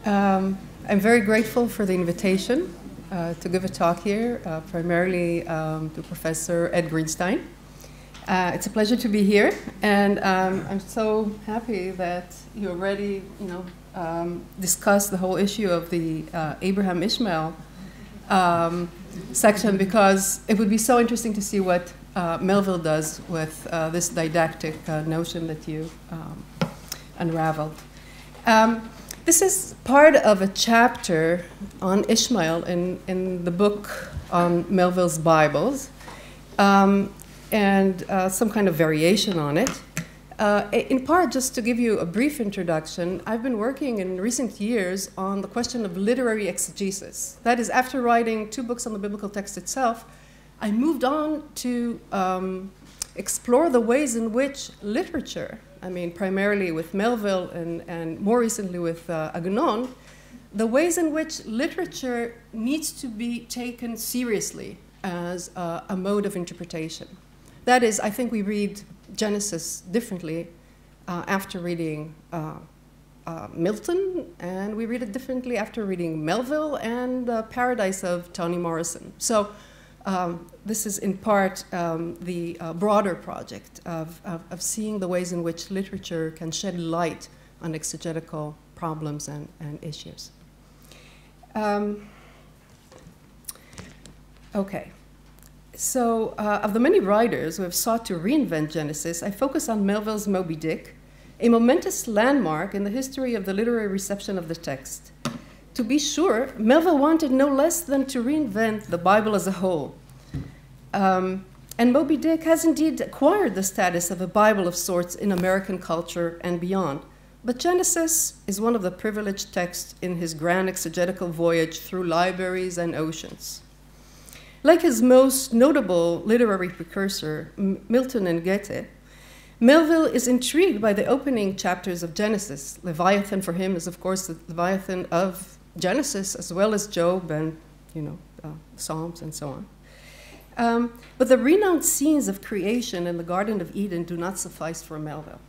I'm very grateful for the invitation to give a talk here, primarily to Professor Ed Greenstein. It's a pleasure to be here, and I'm so happy that you already, discussed the whole issue of the Abraham Ishmael section, because it would be so interesting to see what Melville does with this didactic notion that you unraveled. This is part of a chapter on Ishmael in the book on Melville's Bibles, and some kind of variation on it. In part, just to give you a brief introduction, I've been working in recent years on the question of literary exegesis. That is, after writing 2 books on the biblical text itself, I moved on to explore the ways in which literature, primarily with Melville and more recently with Agnon, the ways in which literature needs to be taken seriously as a mode of interpretation. That is, I think we read Genesis differently after reading Milton, and we read it differently after reading Melville and Paradise of Toni Morrison. So this is in part the broader project of seeing the ways in which literature can shed light on exegetical problems and issues. Okay. So of the many writers who have sought to reinvent Genesis, I focus on Melville's Moby Dick, a momentous landmark in the history of the literary reception of the text. To be sure, Melville wanted no less than to reinvent the Bible as a whole. And Moby Dick has indeed acquired the status of a Bible of sorts in American culture and beyond. But Genesis is one of the privileged texts in his grand exegetical voyage through libraries and oceans. Like his most notable literary precursor, Milton and Goethe, Melville is intrigued by the opening chapters of Genesis. Leviathan for him is, of course, the Leviathan of Genesis, as well as Job and, Psalms and so on. But the renowned scenes of creation in the Garden of Eden do not suffice for Melville.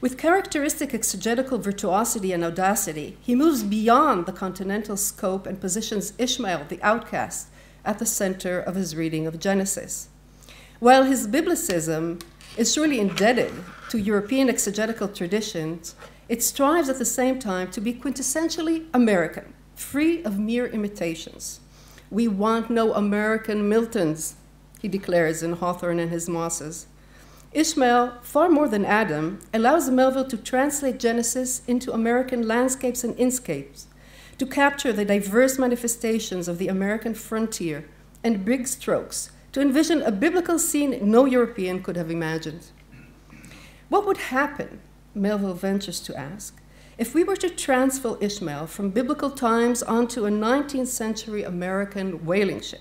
With characteristic exegetical virtuosity and audacity, he moves beyond the continental scope and positions Ishmael, the outcast, at the center of his reading of Genesis. While his biblicism is surely indebted to European exegetical traditions, it strives at the same time to be quintessentially American, free of mere imitations. "We want no American Miltons," he declares in Hawthorne and His Mosses. Ishmael, far more than Adam, allows Melville to translate Genesis into American landscapes and inscapes, to capture the diverse manifestations of the American frontier and big strokes, to envision a biblical scene no European could have imagined. What would happen, Melville ventures to ask, if we were to transfer Ishmael from biblical times onto a 19th century American whaling ship?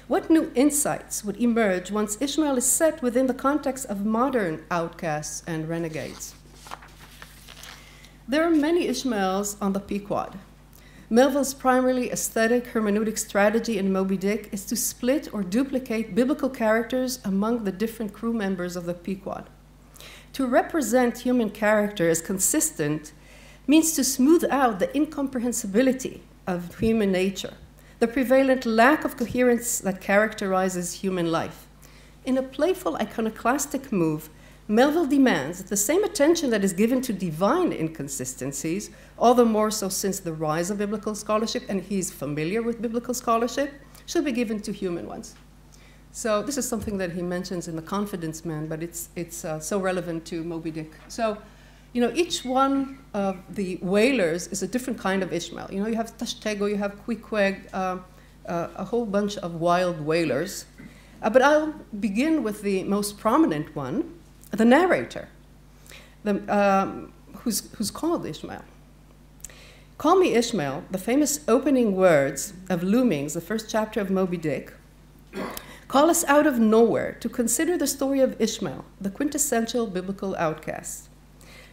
What new insights would emerge once Ishmael is set within the context of modern outcasts and renegades? There are many Ishmaels on the Pequod. Melville's primarily aesthetic hermeneutic strategy in Moby Dick is to split or duplicate biblical characters among the different crew members of the Pequod. To represent human character as consistent means to smooth out the incomprehensibility of human nature, the prevalent lack of coherence that characterizes human life. In a playful iconoclastic move, Melville demands that the same attention that is given to divine inconsistencies, all the more so since the rise of biblical scholarship, and he's familiar with biblical scholarship, should be given to human ones. So this is something that he mentions in The Confidence Man, but it's so relevant to Moby Dick. So, each one of the whalers is a different kind of Ishmael. You have Tashtego, you have Queequeg, a whole bunch of wild whalers. But I'll begin with the most prominent one, the narrator, who's called Ishmael. "Call me Ishmael," the famous opening words of Loomings, the first chapter of Moby Dick, call us out of nowhere to consider the story of Ishmael, the quintessential biblical outcast.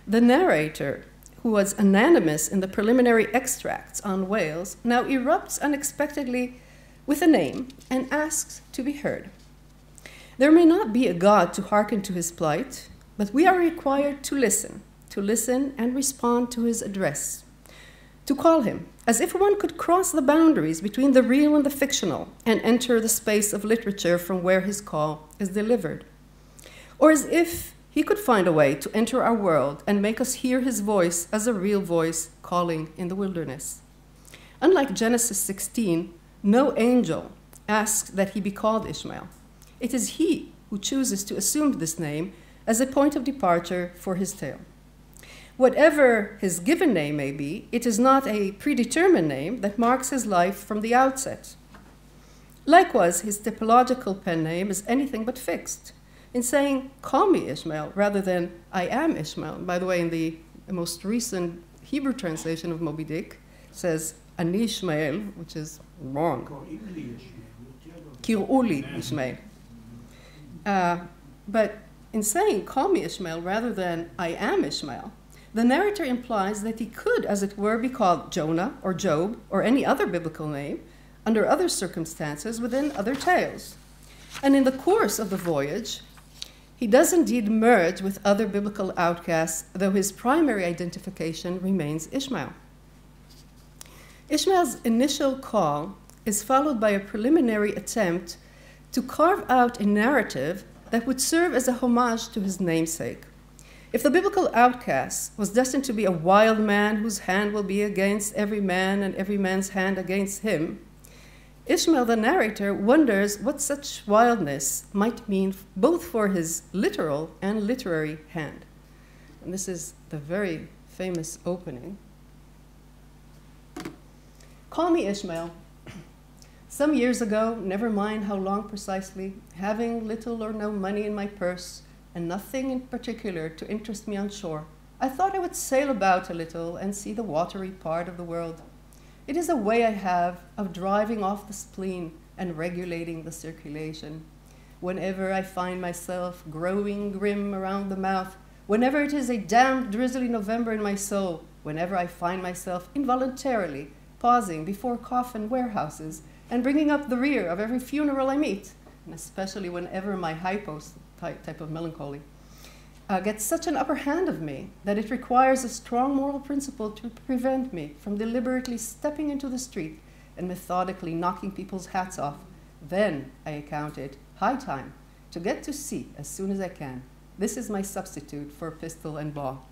The narrator, who was anonymous in the preliminary extracts on whales, now erupts unexpectedly with a name and asks to be heard. There may not be a God to hearken to his plight, but we are required to listen and respond to his address. to call him, as if one could cross the boundaries between the real and the fictional and enter the space of literature from where his call is delivered. Or as if he could find a way to enter our world and make us hear his voice as a real voice calling in the wilderness. Unlike Genesis 16, no angel asks that he be called Ishmael. It is he who chooses to assume this name as a point of departure for his tale. Whatever his given name may be, it is not a predetermined name that marks his life from the outset. Likewise, his typological pen name is anything but fixed. In saying, call me Ishmael, rather than I am Ishmael. By the way, in the most recent Hebrew translation of Moby Dick, it says, Ani Ishmael, which is wrong. Kir'uli Ishmael. But in saying, call me Ishmael, rather than I am Ishmael, the narrator implies that he could, as it were, be called Jonah or Job or any other biblical name under other circumstances within other tales. And in the course of the voyage, he does indeed merge with other biblical outcasts, though his primary identification remains Ishmael. Ishmael's initial call is followed by a preliminary attempt to carve out a narrative that would serve as a homage to his namesake. If the biblical outcast was destined to be a wild man whose hand will be against every man and every man's hand against him, Ishmael, the narrator, wonders what such wildness might mean both for his literal and literary hand. And this is the very famous opening. Call me Ishmael. Some years ago, never mind how long precisely, having little or no money in my purse and nothing in particular to interest me on shore, I thought I would sail about a little and see the watery part of the world. It is a way I have of driving off the spleen and regulating the circulation. Whenever I find myself growing grim around the mouth, whenever it is a damp, drizzly November in my soul, whenever I find myself involuntarily pausing before coffin warehouses and bringing up the rear of every funeral I meet, and especially whenever my hypos type of melancholy gets such an upper hand of me that it requires a strong moral principle to prevent me from deliberately stepping into the street and methodically knocking people's hats off, then I account it high time to get to sea as soon as I can. This is my substitute for pistol and ball.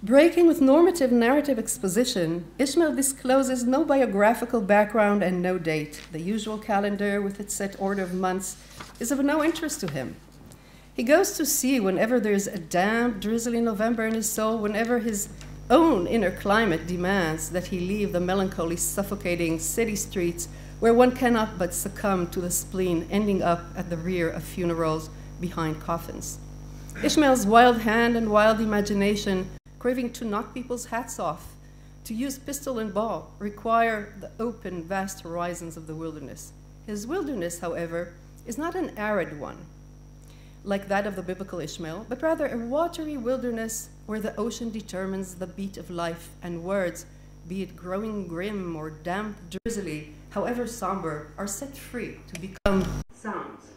Breaking with normative narrative exposition, Ishmael discloses no biographical background and no date. The usual calendar with its set order of months is of no interest to him. He goes to sea whenever there's a damp, drizzly November in his soul, whenever his own inner climate demands that he leave the melancholy, suffocating city streets where one cannot but succumb to the spleen, ending up at the rear of funerals behind coffins. Ishmael's wild hand and wild imagination, craving to knock people's hats off, to use pistol and ball, require the open, vast horizons of the wilderness. His wilderness, however, is not an arid one, like that of the biblical Ishmael, but rather a watery wilderness where the ocean determines the beat of life and words, be it growing grim or damp, drizzly, however somber, are set free to become sounds.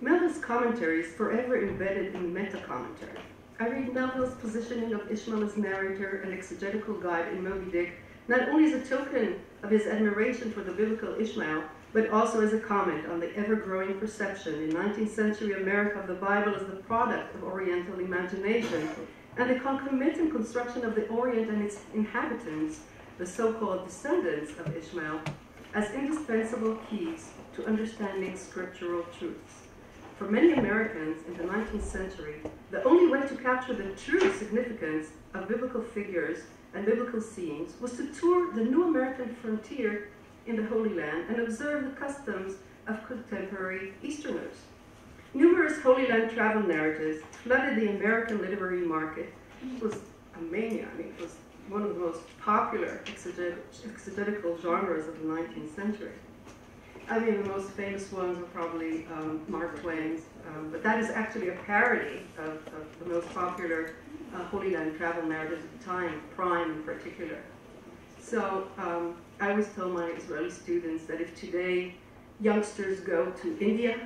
Melville's commentary is forever embedded in meta-commentary. I read Melville's positioning of Ishmael as narrator and exegetical guide in Moby Dick not only as a token of his admiration for the biblical Ishmael, but also as a comment on the ever-growing perception in 19th century America of the Bible as the product of Oriental imagination, and the concomitant construction of the Orient and its inhabitants, the so-called descendants of Ishmael, as indispensable keys to understanding scriptural truths. For many Americans in the 19th century, the only way to capture the true significance of biblical figures and biblical scenes was to tour the new American frontier in the Holy Land and observe the customs of contemporary Easterners. Numerous Holy Land travel narratives flooded the American literary market. It was a mania. I mean, it was one of the most popular exegetical genres of the 19th century. I mean, the most famous ones are probably Mark Twain's, but that is actually a parody of the most popular Holy Land travel narratives at the time, Prime in particular. So I always tell my Israeli students that if today youngsters go to India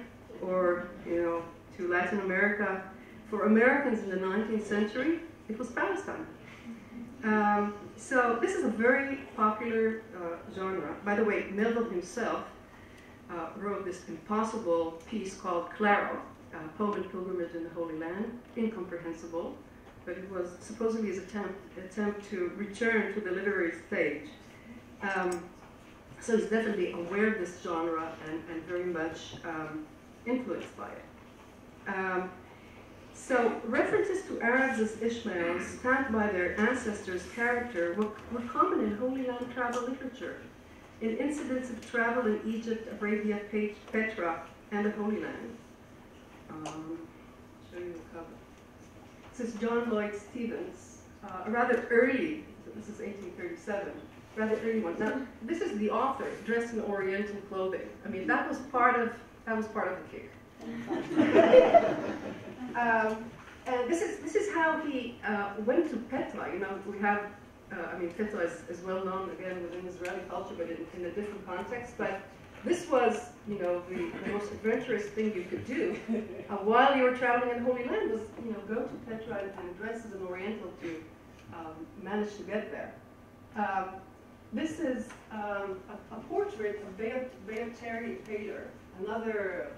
or to Latin America, for Americans in the 19th century, It was Palestine. So this is a very popular genre. By the way, Melville himself wrote this impossible piece called Claro, Poem and Pilgrimage in the Holy Land, incomprehensible, but it was supposedly his attempt to return to the literary stage. So he's definitely aware of this genre and very much influenced by it. So references to Arabs as Ishmael, stamped by their ancestors' character, were common in Holy Land travel literature, in incidents of travel in Egypt, Arabia, Petra, and the Holy Land. Show you the cover. This is John Lloyd Stevens, a rather early, this is 1837, rather early one. Now, this is the author dressed in Oriental clothing. I mean, that was part of the kick. And this is how he went to Petra. You know, we have, I mean, Petra is well known again within Israeli culture, but in a different context. But this was, you know, the most adventurous thing you could do while you were traveling in Holy Land was, you know, go to Petra and dress as an Oriental to manage to get there. This is a portrait of Beateri Pater, another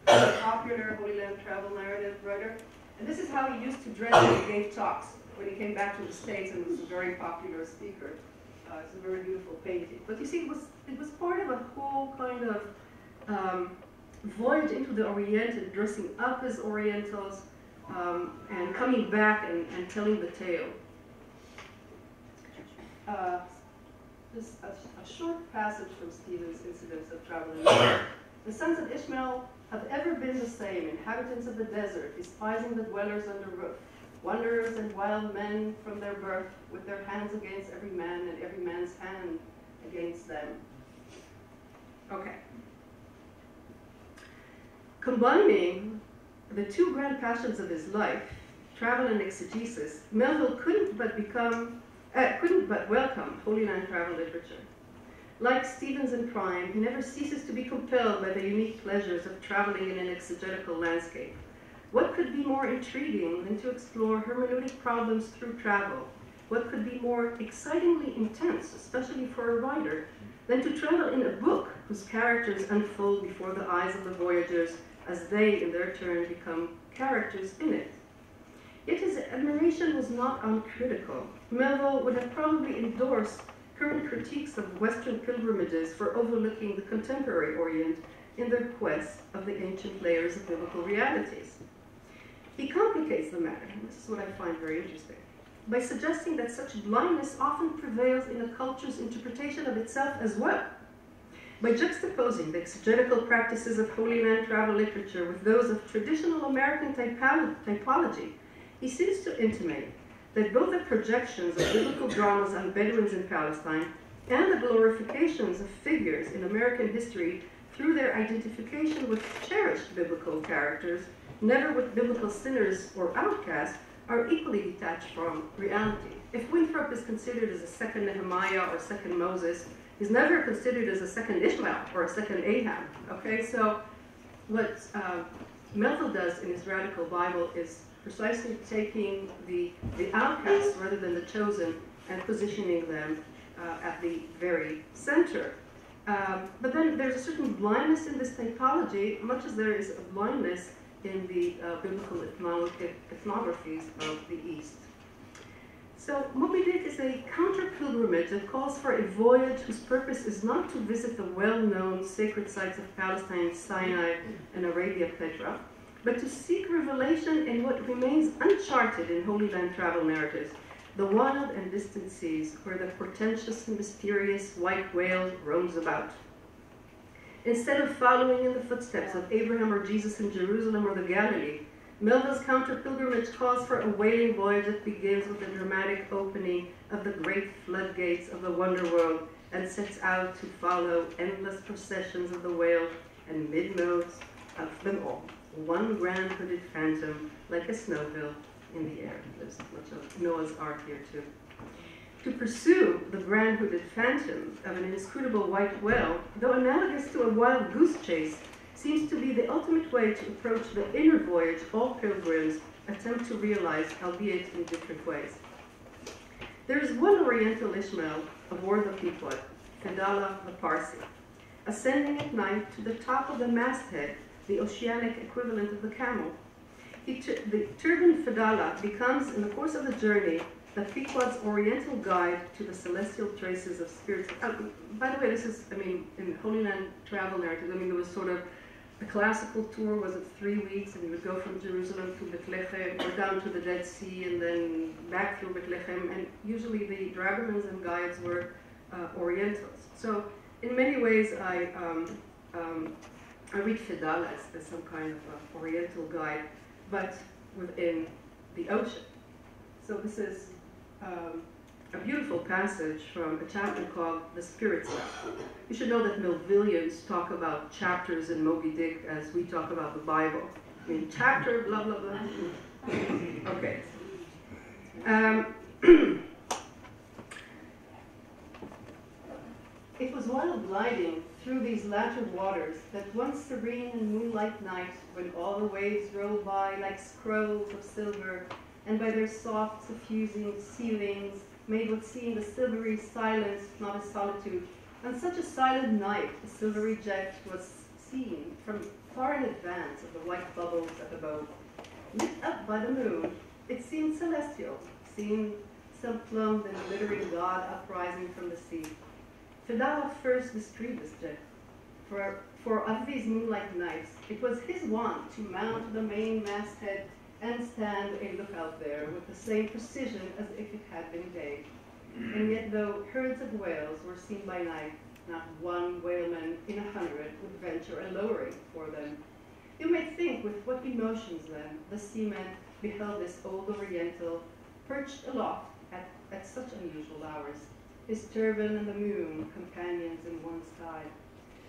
popular Holy Land travel narrative writer. And this is how he used to dress when he gave talks, when he came back to the States and was a very popular speaker. It's a very beautiful painting. But you see, it was part of a whole kind of voyage into the Orient and dressing up as Orientals and coming back and telling the tale. Just a short passage from Stephen's Incidents of Traveling. The sons of Ishmael have ever been the same, inhabitants of the desert, despising the dwellers under roof, wanderers and wild men from their birth, with their hands against every man and every man's hand against them. Okay. Combining the two grand passions of his life, travel and exegesis, Melville couldn't but welcome Holy Land travel literature. Like Stevens in prime, he never ceases to be compelled by the unique pleasures of traveling in an exegetical landscape. What could be more intriguing than to explore hermeneutic problems through travel? What could be more excitingly intense, especially for a writer, than to travel in a book whose characters unfold before the eyes of the voyagers as they, in their turn, become characters in it? Yet his admiration was not uncritical. Melville would have probably endorsed current critiques of Western pilgrimages for overlooking the contemporary Orient in their quest of the ancient layers of biblical realities. He complicates the matter, and this is what I find very interesting, by suggesting that such blindness often prevails in a culture's interpretation of itself as well. By juxtaposing the exegetical practices of Holy Land travel literature with those of traditional American typology, he seems to intimate that both the projections of biblical dramas on Bedouins in Palestine and the glorifications of figures in American history through their identification with cherished biblical characters, never with biblical sinners or outcasts, are equally detached from reality. If Winthrop is considered as a second Nehemiah or second Moses, he's never considered as a second Ishmael or a second Ahab. Okay, so what Melville does in his Radical Bible is precisely taking the outcasts rather than the chosen and positioning them at the very center. But then there's a certain blindness in this typology, much as there is a blindness in the biblical ethnographies of the East. So Moby Dick is a counter-pilgrimage that calls for a voyage whose purpose is not to visit the well-known sacred sites of Palestine, Sinai, and Arabia, Petra, but to seek revelation in what remains uncharted in Holy Land travel narratives, the wild and distant seas where the portentous and mysterious white whale roams about. Instead of following in the footsteps of Abraham or Jesus in Jerusalem or the Galilee, Melville's counter-pilgrimage calls for a whaling voyage that begins with the dramatic opening of the great floodgates of the wonder world and sets out to follow endless processions of the whale and mid-modes of them all. One grand hooded phantom, like a snowville in the air. There's much of Noah's Ark here too. To pursue the grand hooded phantom of an inscrutable white whale, though analogous to a wild goose chase, seems to be the ultimate way to approach the inner voyage all pilgrims attempt to realize, albeit in different ways. There is one Oriental Ishmael aboard the Pequod, Ilana Pardes, ascending at night to the top of the masthead, the oceanic equivalent of the camel. The turbaned Fedallah becomes, in the course of the journey, the Pequod's oriental guide to the celestial traces of spirits. By the way, this is, in Holy Land travel narrative, there was sort of a classical tour was it 3 weeks, and you would go from Jerusalem to Bethlehem, or down to the Dead Sea, and then back through Bethlehem, and usually the dragomans and guides were Orientals. So in many ways, I read Fedallah as some kind of Oriental guide, but within the ocean. So this is a beautiful passage from a chapter called The Spirit's Life. You should know that Melvillians talk about chapters in Moby Dick as we talk about the Bible. Chapter, blah, blah, blah. Okay. It was while gliding through these latter waters that one serene and moonlight night, when all the waves roll by like scrolls of silver, and by their soft, suffusing ceilings made what seemed a silvery silence, not a solitude. On such a silent night, a silvery jet was seen from far in advance of the white bubbles at the boat. Lit up by the moon, it seemed celestial, seemed some plumed and glittering god uprising from the sea. Fedallah first described this jet, for of these moonlight nights, it was his wont to mount the main masthead and stand a lookout there with the same precision as if it had been day. And yet, though herds of whales were seen by night, not one whaleman in 100 would venture a lowering for them. You may think with what emotions, then, the seaman beheld this old Oriental perched aloft at such unusual hours, his turban and the moon companions in one sky.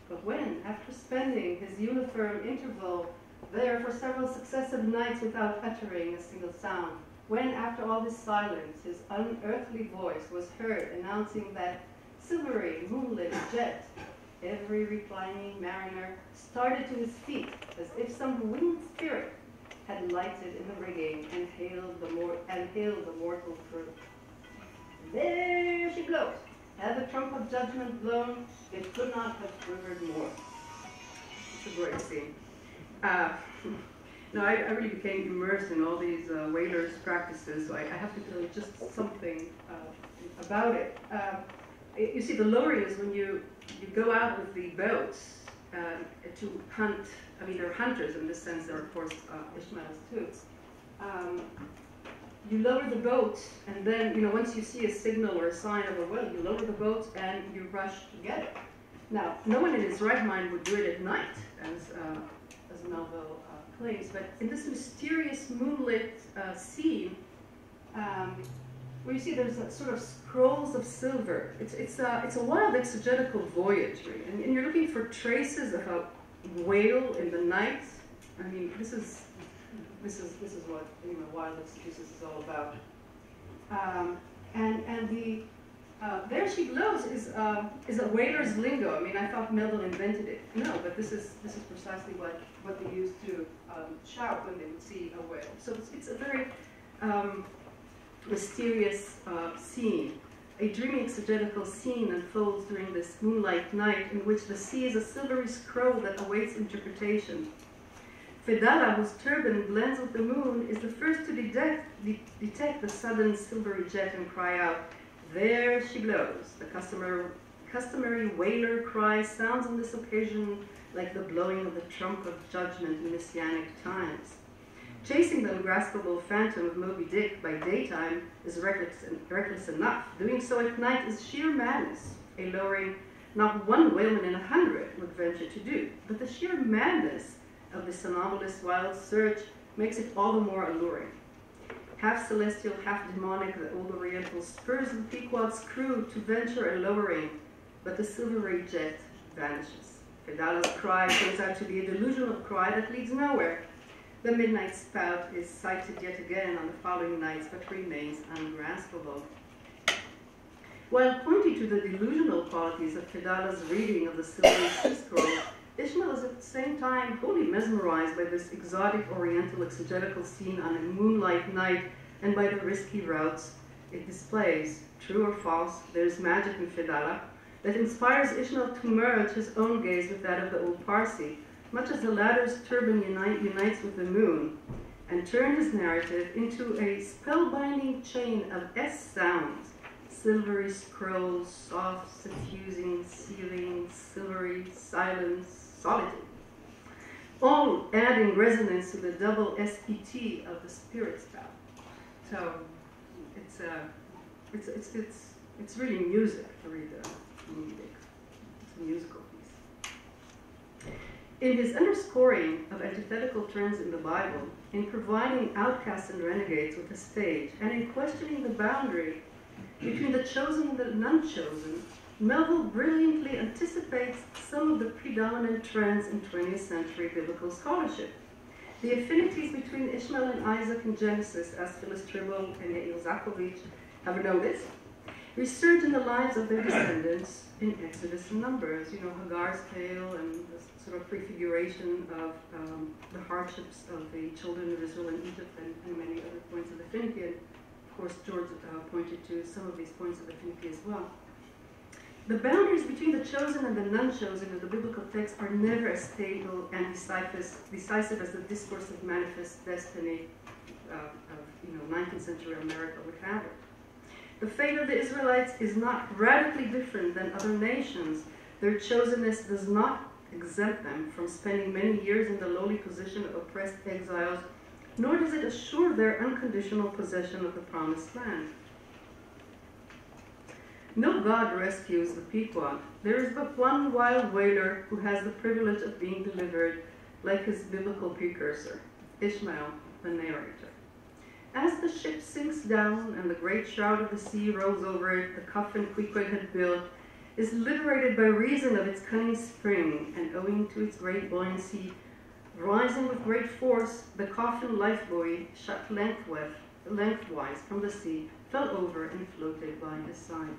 But when, after spending his uniform interval there for several successive nights without uttering a single sound, when, after all this silence, his unearthly voice was heard announcing that silvery, moonlit jet, every reclining mariner started to his feet as if some winged spirit had lighted in the rigging and hailed the mortal crew. There she blows. Had the trump of judgment blown, it could not have quivered more. It's a great scene. No, I really became immersed in all these whalers' practices, so I have to tell you just something about it. You see, the lowering is when you go out with the boats to hunt. They're hunters in this sense. They're, of course, Ishmaels too. You lower the boat, and then, once you see a signal or a sign of a whale, you lower the boat and you rush to get it. Now, no one in his right mind would do it at night, as Melville claims, but in this mysterious moonlit scene, where you see there's a sort of scrolls of silver. It's a wild exegetical voyage, really. And you're looking for traces of a whale in the night. This is what wild exegesis is all about. And the there she glows is a whaler's lingo. I thought Melville invented it. No, but this is precisely what they used to shout when they would see a whale. So it's a very mysterious scene. A dreamy exegetical scene unfolds during this moonlight night in which the sea is a silvery scroll that awaits interpretation. Fedallah, whose turban blends with the moon, is the first to detect the sudden silvery jet and cry out, "There she glows." The customary whaler cry sounds on this occasion like the blowing of the trump of judgment in messianic times. Chasing the ungraspable phantom of Moby Dick by daytime is reckless enough. Doing so at night is sheer madness, a lowering not one whaleman in 100 would venture to do. But the sheer madness of this anomalous wild search makes it all the more alluring. Half celestial, half demonic, the old Oriental spurs the Pequod's crew to venture a lowering, but the silvery jet vanishes. Fedallah's cry turns out to be a delusional cry that leads nowhere. The midnight spout is sighted yet again on the following nights, but remains ungraspable. While pointing to the delusional qualities of Fedallah's reading of the silvery sea scroll, Ishmael is at the same time wholly mesmerized by this exotic oriental exegetical scene on a moonlight night and by the risky routes it displays. True or false, there is magic in Fedallah that inspires Ishmael to merge his own gaze with that of the old Parsi, much as the latter's turban unites with the moon, and turn his narrative into a spellbinding chain of S sounds, silvery scrolls, soft, suffusing, searing, silvery, silence, solitude, all adding resonance to the double SPT of the spirit spell. So it's really music to read the music. It's a musical piece. In his underscoring of antithetical terms in the Bible, in providing outcasts and renegades with a stage, and in questioning the boundary between the chosen and the non-chosen, Melville brilliantly anticipates some of the predominant trends in 20th century biblical scholarship. The affinities between Ishmael and Isaac in Genesis, as Phyllis Tribble and Yael Zakovich have noticed, resurge in the lives of their descendants in Exodus and Numbers. You know, Hagar's tale and the sort of prefiguration of the hardships of the children of Israel in Egypt and many other points of affinity. And of course, George pointed to some of these points of affinity as well. The boundaries between the chosen and the non-chosen of the biblical text are never as stable and decisive as the discourse of manifest destiny of 19th century America would have it. The fate of the Israelites is not radically different than other nations. Their chosenness does not exempt them from spending many years in the lowly position of oppressed exiles, nor does it assure their unconditional possession of the promised land. No God rescues the Pequot. There is but one wild whaler who has the privilege of being delivered, like his biblical precursor, Ishmael, the narrator. As the ship sinks down and the great shroud of the sea rolls over it, the coffin Queequeg had built is liberated by reason of its cunning spring, and owing to its great buoyancy, rising with great force, the coffin lifebuoy, shut lengthwise from the sea, fell over and floated by his side.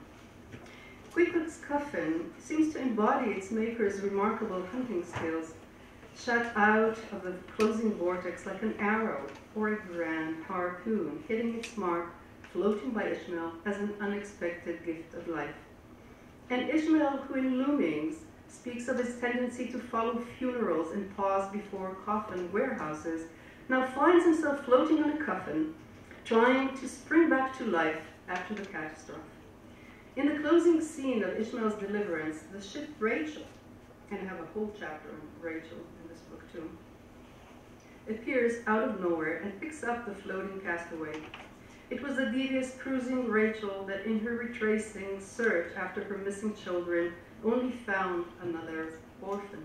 Queequeg's coffin seems to embody its maker's remarkable hunting skills, shot out of the closing vortex like an arrow or a grand harpoon, hitting its mark, floating by Ishmael as an unexpected gift of life. And Ishmael, who in Loomings speaks of his tendency to follow funerals and pause before coffin warehouses, now finds himself floating on a coffin, trying to spring back to life after the catastrophe. In the closing scene of Ishmael's deliverance, the ship Rachel, and I have a whole chapter on Rachel in this book too, appears out of nowhere and picks up the floating castaway. It was the devious cruising Rachel that in her retracing search after her missing children only found another orphan.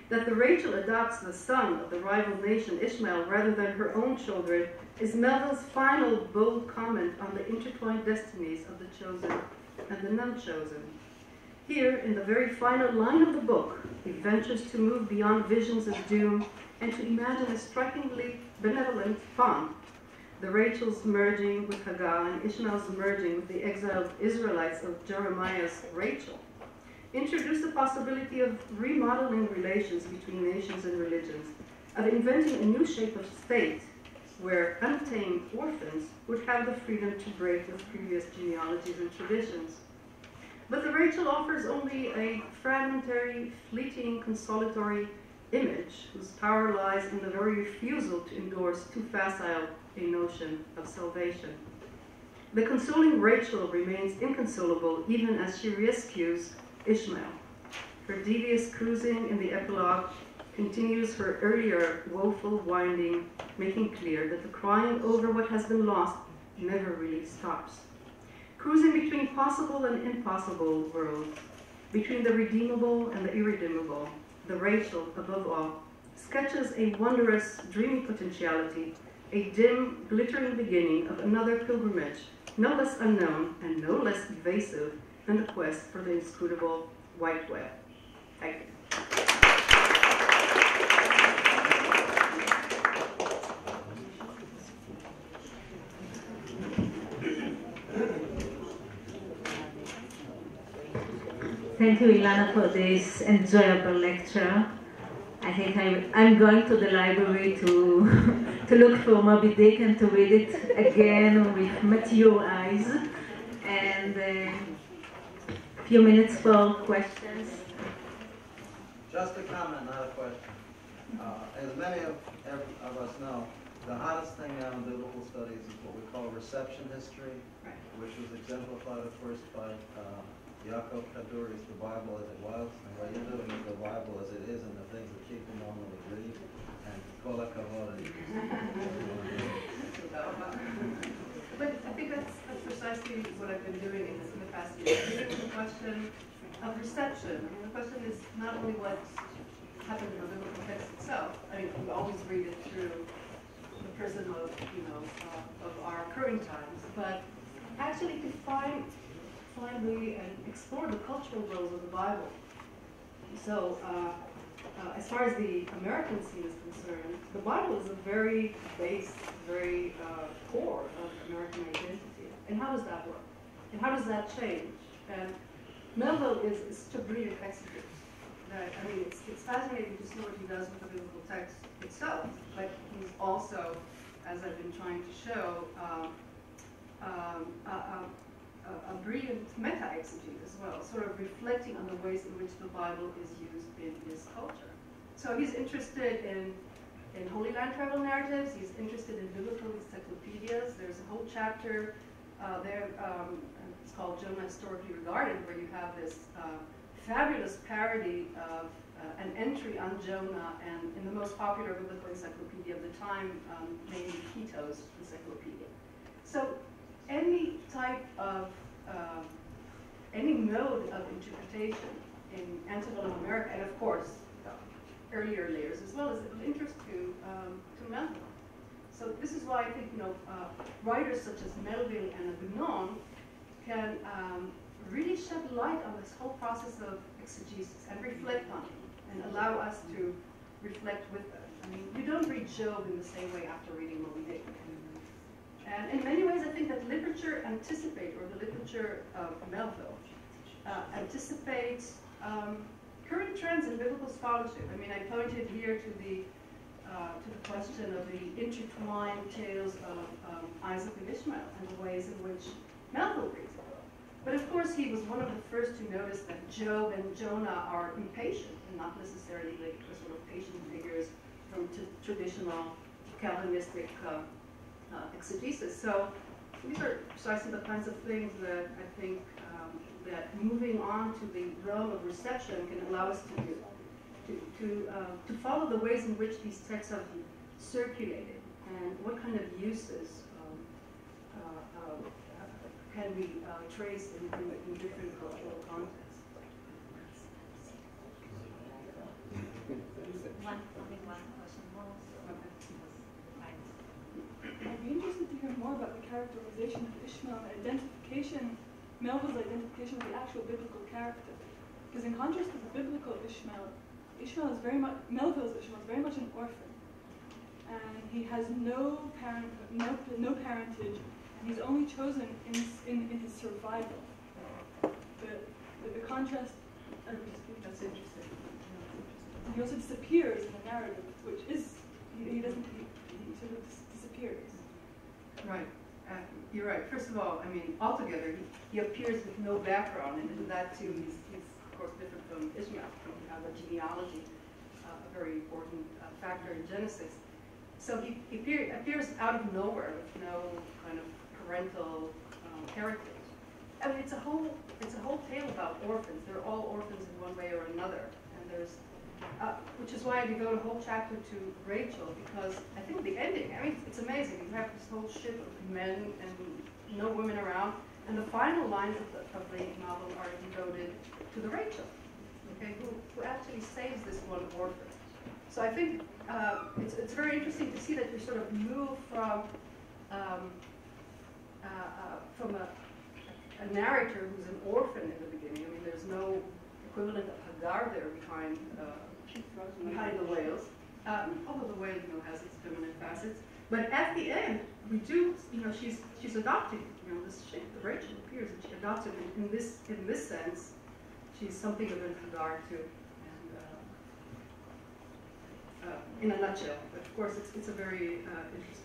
That the Rachel adopts the son of the rival nation Ishmael rather than her own children is Melville's final bold comment on the intertwined destinies of the chosen and the non-chosen. Here, in the very final line of the book, he ventures to move beyond visions of doom and to imagine a strikingly benevolent font. The Rachel's merging with Hagar and Ishmael's merging with the exiled Israelites of Jeremiah's Rachel introduce the possibility of remodeling relations between nations and religions, of inventing a new shape of state where untamed orphans would have the freedom to break with previous genealogies and traditions. But the Rachel offers only a fragmentary, fleeting, consolatory image whose power lies in the very refusal to endorse too facile a notion of salvation. The consoling Rachel remains inconsolable even as she rescues Ishmael. Her devious cruising in the epilogue continues her earlier woeful winding, making clear that the crying over what has been lost never really stops. Cruising between possible and impossible worlds, between the redeemable and the irredeemable, the Rachel, above all, sketches a wondrous, dreamy potentiality, a dim, glittering beginning of another pilgrimage, no less unknown and no less evasive than the quest for the inscrutable white whale. Thank you. Thank you, Ilana, for this enjoyable lecture. I think I'm going to the library to to look for Moby Dick and to read it again with mature eyes. And a few minutes for questions. Just a comment, not a question. As many of us know, the hottest thing now in biblical studies is what we call reception history, which was exemplified, of course, by Yaakov Kaduri's The Bible as It Was, and what you're doing is the Bible as it is, and the things that people normally read, and kol hakavod. But I think that's precisely what I've been doing in the past year. Dealing with the question of reception. I mean, the question is not only what happened in the biblical text itself. I mean, we always read it through the prism of, of our current times, but actually to find really and explore the cultural roles of the Bible. So, as far as the American scene is concerned, the Bible is a very base, very core of American identity. And how does that work? And how does that change? And Melville is such a brilliant exegeter that, I mean, it's fascinating to see what he does with the biblical text itself, but he's also, as I've been trying to show, a brilliant meta-exegete as well, sort of reflecting on the ways in which the Bible is used in his culture. So he's interested in Holy Land travel narratives, he's interested in biblical encyclopedias. There's a whole chapter there, it's called Jonah Historically Regarded, where you have this fabulous parody of an entry on Jonah and in the most popular biblical encyclopedia of the time, namely Keto's Encyclopedia. So any type of, any mode of interpretation in antebellum America, and of course, earlier layers, as well as of interest to Melville. So this is why I think, writers such as Melville and Gunon can really shed light on this whole process of exegesis and reflect on it, and allow us to reflect with them. I mean, you don't read Job in the same way after reading Moby Dick. And in many ways, I think that literature anticipates, or the literature of Melville, anticipates current trends in biblical scholarship. I mean, I pointed here to the question of the intertwined tales of Isaac and Ishmael and the ways in which Melville reads the book. But of course, he was one of the first to notice that Job and Jonah are impatient and not necessarily like the sort of patient figures from traditional Calvinistic exegesis. So these are precisely the kinds of things that I think that moving on to the realm of reception can allow us to do. To follow the ways in which these texts have circulated and what kind of uses can we trace in different cultural contexts. One question more. I'd be interested to hear more about the characterization of Ishmael and identification, Melville's identification with the actual biblical character. Because in contrast to the biblical Ishmael, Ishmael is very much, Melville's Ishmael is very much an orphan. And he has no parentage, and he's only chosen in his survival. The contrast, That's interesting. He also disappears in the narrative, which is, he sort of disappears. Right. You're right. First of all, I mean, altogether, he appears with no background, and in that too, he's of course different from Ishmael. We have a genealogy, a very important factor in Genesis. So he appears out of nowhere with no kind of parental heritage. I mean, it's a whole tale about orphans. They're all orphans in one way or another, and there's. Which is why I devote a whole chapter to Rachel, because I think the ending, I mean, it's amazing. You have this whole ship of men and no women around, and the final lines of the novel are devoted to the Rachel, okay, who actually saves this one orphan. So I think it's very interesting to see that we sort of move from a narrator who's an orphan in the beginning. I mean, there's no equivalent of Hagar there behind the whales, although the whale, has its feminine facets. But at the end, we do, she's adopting, this ship. The Rachel appears and she adopts him. In this sense, she's something of an Hagar too. And in a nutshell, but of course it's a very interesting